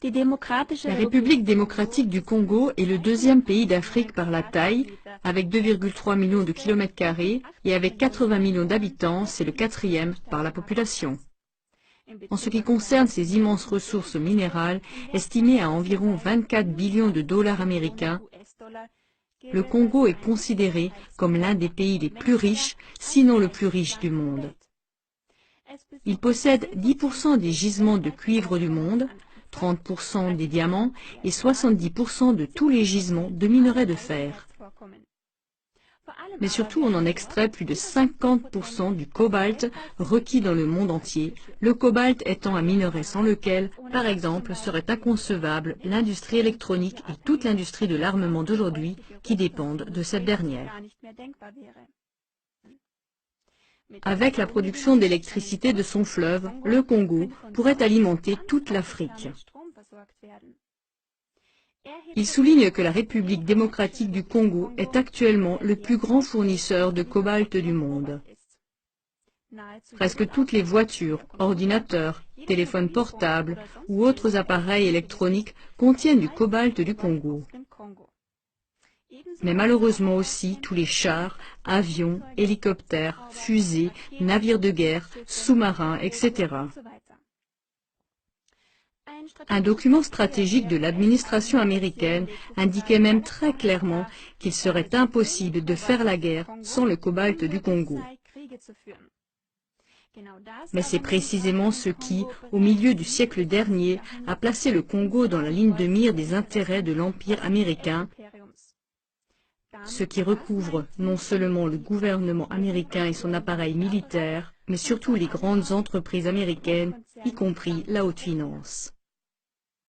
La République démocratique du Congo est le deuxième pays d'Afrique par la taille, avec 2,3 millions de kilomètres carrés, et avec 80 millions d'habitants, c'est le quatrième par la population. En ce qui concerne ses immenses ressources minérales, estimées à environ 24 billions de dollars américains, le Congo est considéré comme l'un des pays les plus riches, sinon le plus riche du monde. Il possède 10% des gisements de cuivre du monde, 30% des diamants et 70% de tous les gisements de minerais de fer. Mais surtout, on en extrait plus de 50% du cobalt requis dans le monde entier, le cobalt étant un minerai sans lequel, par exemple, serait inconcevable l'industrie électronique et toute l'industrie de l'armement d'aujourd'hui qui dépendent de cette dernière. Avec la production d'électricité de son fleuve, le Congo pourrait alimenter toute l'Afrique. Il souligne que la République démocratique du Congo est actuellement le plus grand fournisseur de cobalt du monde. Presque toutes les voitures, ordinateurs, téléphones portables ou autres appareils électroniques contiennent du cobalt du Congo. Mais malheureusement aussi tous les chars, avions, hélicoptères, fusées, navires de guerre, sous-marins, etc. Un document stratégique de l'administration américaine indiquait même très clairement qu'il serait impossible de faire la guerre sans le cobalt du Congo. Mais c'est précisément ce qui, au milieu du siècle dernier, a placé le Congo dans la ligne de mire des intérêts de l'Empire américain, ce qui recouvre non seulement le gouvernement américain et son appareil militaire, mais surtout les grandes entreprises américaines, y compris la haute finance.